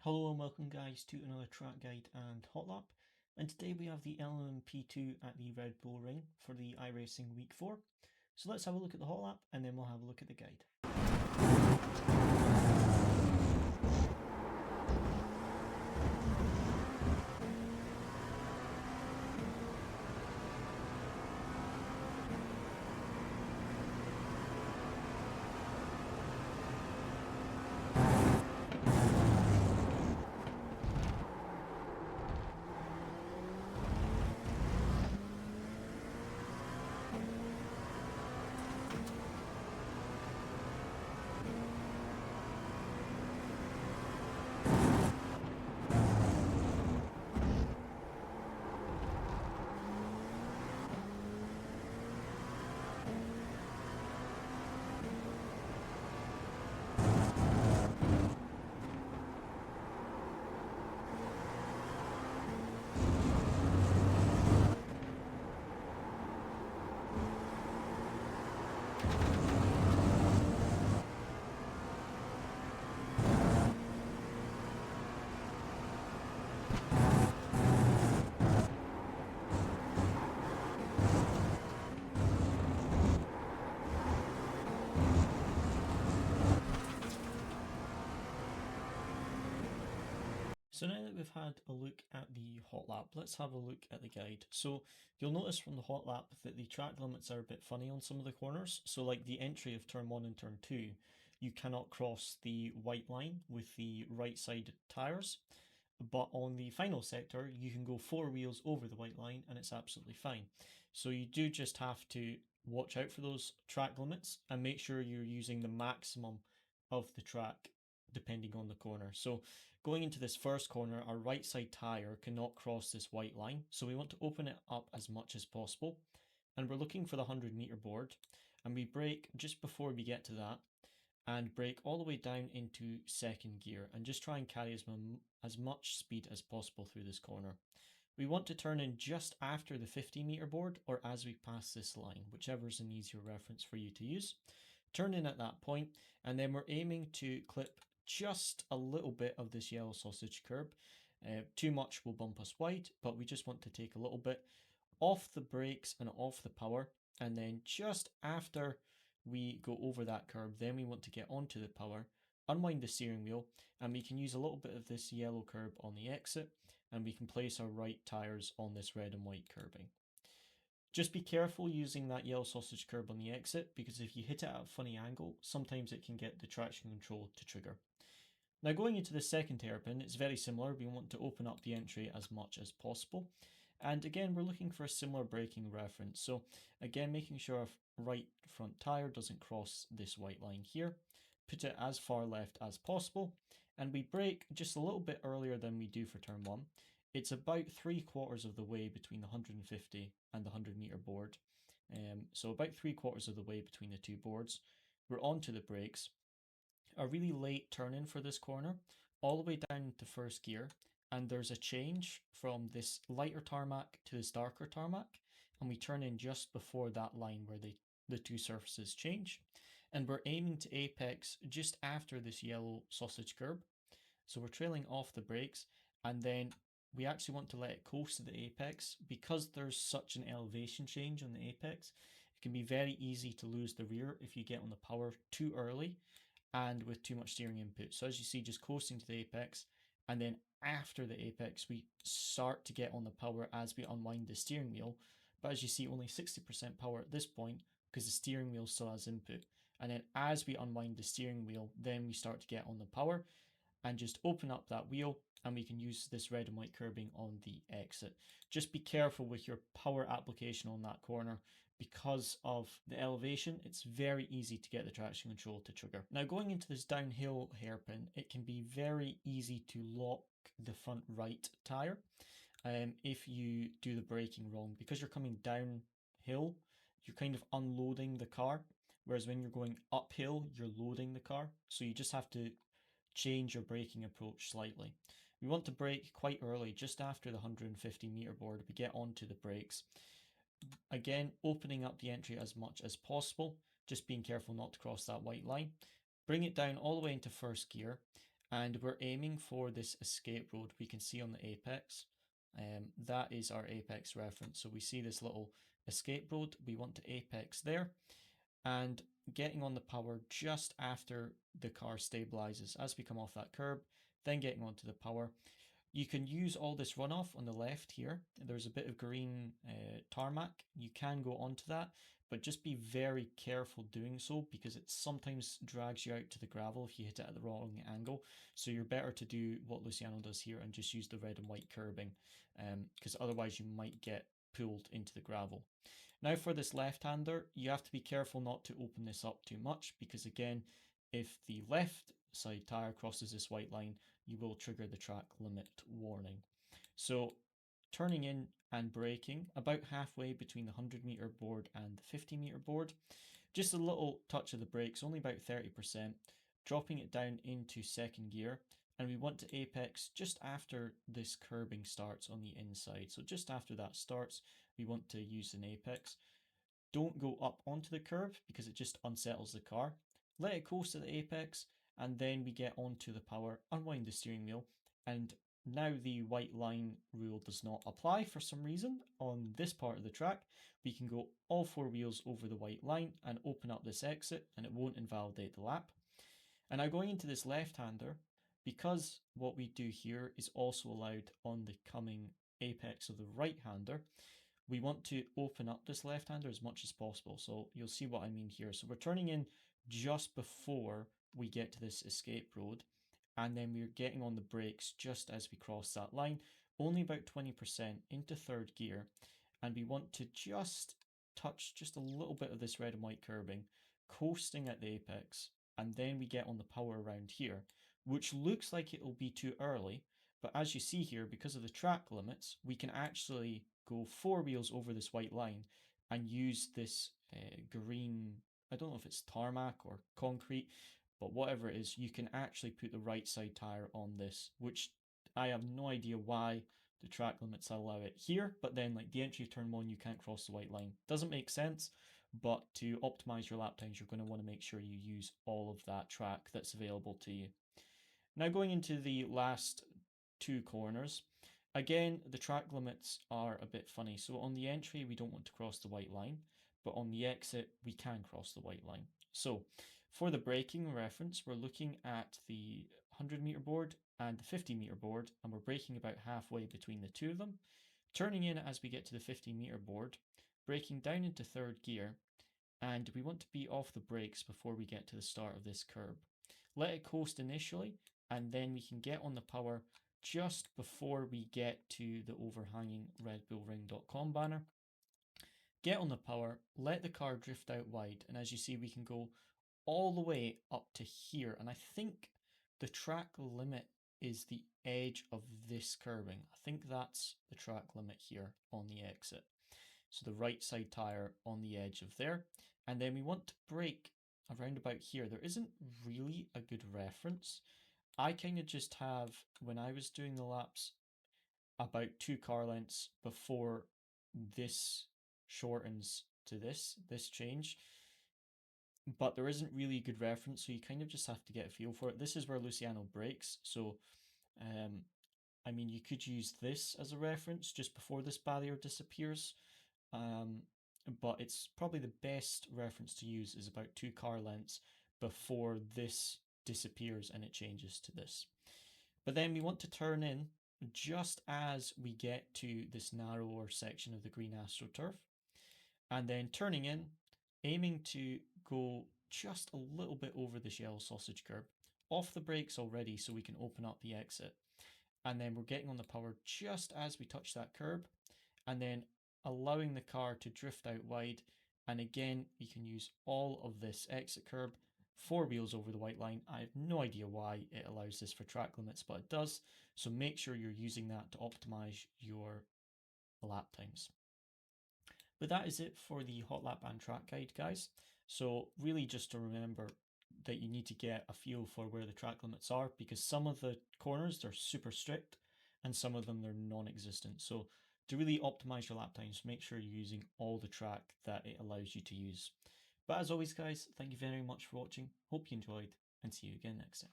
Hello and welcome guys to another track guide and hot lap, and today we have the LMP2 at the Red Bull Ring for the iRacing Week 4. So let's have a look at the hot lap and then we'll have a look at the guide. So now that we've had a look at the hot lap, let's have a look at the guide. So you'll notice from the hot lap that the track limits are a bit funny on some of the corners. So like the entry of turn 1 and turn 2, you cannot cross the white line with the right side tyres. But on the final sector, you can go 4 wheels over the white line and it's absolutely fine. So you do just have to watch out for those track limits and make sure you're using the maximum of the track depending on the corner. So going into this first corner, our right side tyre cannot cross this white line. So we want to open it up as much as possible. And we're looking for the 100-metre board. And we brake just before we get to that and brake all the way down into second gear and just try and carry as much speed as possible through this corner. We want to turn in just after the 50-metre board or as we pass this line, whichever is an easier reference for you to use. Turn in at that point, and then we're aiming to clip just a little bit of this yellow sausage curb. Too much will bump us wide, but we just want to take a little bit off the brakes and off the power, and then just after we go over that curb, then we want to get onto the power, unwind the steering wheel, and we can use a little bit of this yellow curb on the exit, and we can place our right tyres on this red and white curbing. Just be careful using that yellow sausage curb on the exit, because if you hit it at a funny angle, sometimes it can get the traction control to trigger. Now going into the second hairpin, it's very similar. We want to open up the entry as much as possible. And again, we're looking for a similar braking reference. So again, making sure our right front tyre doesn't cross this white line here. Put it as far left as possible. And we brake just a little bit earlier than we do for turn 1. It's about 3/4 of the way between the 150 and the 100-metre board. So about 3/4 of the way between the two boards. We're onto the brakes. A really late turn in for this corner, all the way down to first gear, and there's a change from this lighter tarmac to this darker tarmac, and we turn in just before that line where the two surfaces change, and we're aiming to apex just after this yellow sausage curb. So we're trailing off the brakes, and then we actually want to let it coast to the apex. Because there's such an elevation change on the apex, it can be very easy to lose the rear if you get on the power too early and with too much steering input. So as you see, just coasting to the apex, and then after the apex we start to get on the power as we unwind the steering wheel. But as you see, only 60% power at this point because the steering wheel still has input. And then as we unwind the steering wheel, then we start to get on the power and just open up that wheel, and we can use this red and white curbing on the exit. Just be careful with your power application on that corner. Because of the elevation, it's very easy to get the traction control to trigger. Now going into this downhill hairpin, it can be very easy to lock the front right tyre if you do the braking wrong. Because you're coming downhill, you're kind of unloading the car, whereas when you're going uphill, you're loading the car. So you just have to change your braking approach slightly. We want to brake quite early, just after the 150-metre board. We get onto the brakes. Again, opening up the entry as much as possible, just being careful not to cross that white line. Bring it down all the way into first gear, and we're aiming for this escape road we can see on the apex. That is our apex reference. So we see this little escape road. We want to apex there, and getting on the power just after the car stabilizes as we come off that curb, then getting onto the power. You can use all this runoff on the left here. There's a bit of green tarmac. You can go onto that, but just be very careful doing so because it sometimes drags you out to the gravel if you hit it at the wrong angle. So you're better to do what Luciano does here and just use the red and white curbing, because otherwise you might get pulled into the gravel. Now for this left-hander, you have to be careful not to open this up too much because again, if the left side tyre crosses this white line, you will trigger the track limit warning. So turning in and braking about halfway between the 100-meter board and the 50-meter board, just a little touch of the brakes, only about 30%, dropping it down into second gear, and we want to apex just after this curbing starts on the inside. So just after that starts, we want to use an apex. Don't go up onto the curb because it just unsettles the car. Let it coast to the apex, and then we get onto the power, unwind the steering wheel, and now the white line rule does not apply for some reason on this part of the track. We can go all four wheels over the white line and open up this exit, and it won't invalidate the lap. And now going into this left-hander, because what we do here is also allowed on the coming apex of the right-hander, we want to open up this left-hander as much as possible. So you'll see what I mean here. So we're turning in just before we get to this escape road, and then we're getting on the brakes just as we cross that line, only about 20% into third gear, and we want to just touch just a little bit of this red and white curbing, coasting at the apex, and then we get on the power around here, which looks like it'll be too early, but as you see here, because of the track limits, we can actually go four wheels over this white line and use this green, I don't know if it's tarmac or concrete, but whatever it is, you can actually put the right side tyre on this, which I have no idea why the track limits allow it here, but then like the entry of turn one, you can't cross the white line. Doesn't make sense, but to optimize your lap times, you're going to want to make sure you use all of that track that's available to you. Now going into the last two corners, again, the track limits are a bit funny. So on the entry, we don't want to cross the white line, but on the exit, we can cross the white line. So for the braking reference, we're looking at the 100-meter board and the 50-meter board, and we're braking about halfway between the two of them. Turning in as we get to the 50-meter board, braking down into third gear, and we want to be off the brakes before we get to the start of this curb. Let it coast initially, and then we can get on the power just before we get to the overhanging redbullring.com banner. Get on the power, let the car drift out wide, and as you see, we can go all the way up to here, and I think the track limit is the edge of this curbing. I think that's the track limit here on the exit. So the right side tyre on the edge of there, and then we want to brake around about here. There isn't really a good reference. I kind of just have, when I was doing the laps, about 2 car lengths before this shortens to this change. But there isn't really a good reference, so you kind of just have to get a feel for it. This is where Luciano brakes, so I mean, you could use this as a reference just before this barrier disappears, but it's probably the best reference to use is about 2 car lengths before this disappears and it changes to this. But then we want to turn in just as we get to this narrower section of the green AstroTurf, and then turning in, aiming to go just a little bit over this yellow sausage curb, off the brakes already so we can open up the exit, and then we're getting on the power just as we touch that curb, and then allowing the car to drift out wide, and again we can use all of this exit curb, 4 wheels over the white line. I have no idea why it allows this for track limits, but it does, so make sure you're using that to optimize your lap times. But that is it for the hot lap and track guide, guys. So really just to remember that you need to get a feel for where the track limits are, because some of the corners, they're super strict and some of them they're non-existent. So to really optimize your lap times, make sure you're using all the track that it allows you to use. But as always, guys, thank you very much for watching. Hope you enjoyed, and see you again next time.